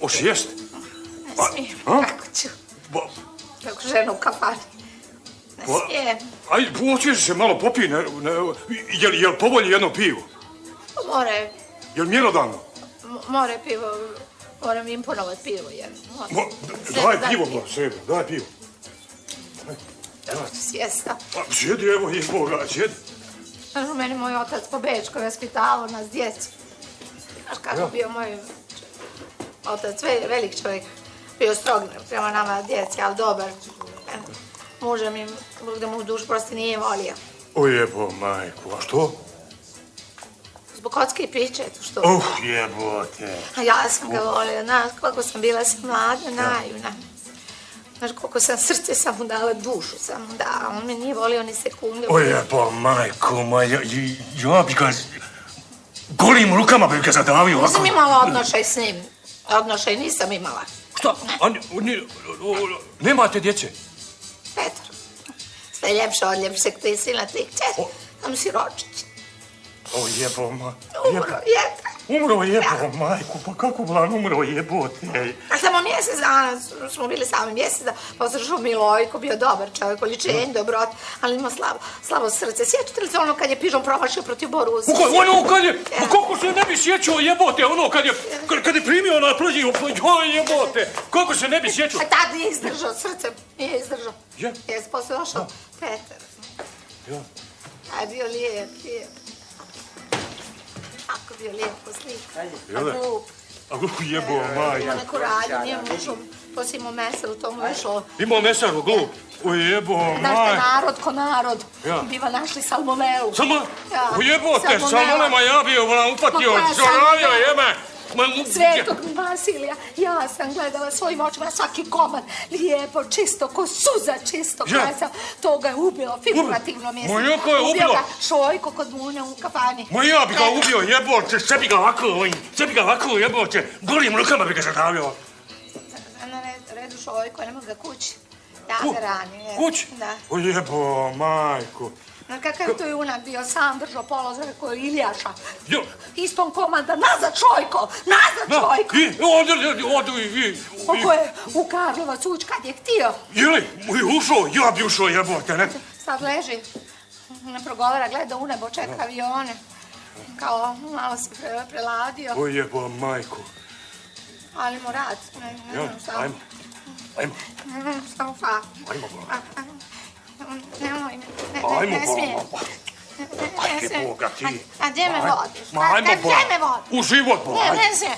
Oš jest? Ne smijem, kako ću? Kako ženu u kafani. Ne smijem. Aj, hoćeš se malo popij, jel povolji jedno pivo? More. Jel mjerodavno? More pivo, moram imponovat pivo jedno. Daj pivo, Srebro, daj pivo. Dobro ću sjesta. Sjedi, evo je Boga, sjedi. Meni moj otac po Bečkoj vaspitavao nas djecu. Znaš kako bio moj otac, velik čovjek. Bio strog prema nama djeci, ali dobar. Muža mi, da mu u dušu prosti nije volio. O jebo, majku, a što? Zbog kocke i piće, eto što. Jebote. A ja sam ga volila, znaš, koliko sam bila mlada, naivna. Znaš, koliko sam srce sam mu dala, dušu sam mu dala, on me nije volio ni sekunde. O jebo, majku moja, ja bi ga golim rukama bi ga zadavio. Nisam imala odnošaj s njim, odnošaj nisam imala. Šta? Nemate djece? Petar, sve ljepše od ljepšeg, to je silna ti kćer, tam si ročić. O jebo, Umro jebo, majku, pa kako blan umro jebote? A samo mjesec dana smo bili sami mjesec dana, poslušao Milojko, bio dobar čovjek, oličenje, dobrot, ali imao slabo srce. Sjećate li se ono kad je pižom promašio protiv Borusa? Ono kad je, kako se ne bi sjećao jebote, ono kad je primio na plđi, jebote, kako se ne bi sjećao? A tad nije izdržao, srce nije izdržao. Ja? Jesi poslije došao Petar. Ja. A je bio lijep. Kako bio lijepo slika. A glup. A glup jebo, majka. Ima neku radnju, nije mu ušao, poslije imao mesar, u tomu ušao. Imao mesar, glup. O jebo, majka. Znaš te narod ko narod, biva našli salmonelu. O jebote, salmonema ja bi upatio, zaravio jeme. Svetog Vasilija, ja sam gledala svojim očima svaki komad, lijepo, čisto, ko suza čisto, kada sam, to ga je ubilo, figurativno mjesto. Ma jako je ubilo? Ubio ga Šojko kod Munja u kafani. Ma ja bi ga ubio, jebote, sve bi ga ovako, jebote, golim rukama bi ga zadavio. Na redu Šojko, ne mogu ga kući. Ja ga ranim. Kući? Da. O jebo, majko. Kakav to je unak bio, sam držao polozove koji je Iljaša. Jo. Istom komanda, nazad Šojko, nazad Šojko. Oko je u Karlovac uć kad je htio. Ili, ušao, ja bi ušao jebote, ne? Sad leži, ne progovara, gleda u nebo, čeka avione. Kao malo se preladio. O jebo, majko. Ali mu rad, ne znam. Ajmo. Samo fa. Ajmo, Nemoj, ne smije. Ajde, Boga ti. A gdje me vodiš? Gdje me vodiš? U život, Boga. Ne smije.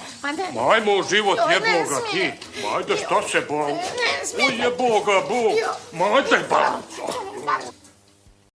Ajmo u život, je Boga ti. Ajde, šta se, Boga? Ne smije. Je Boga, Bog. Ajde, Boga.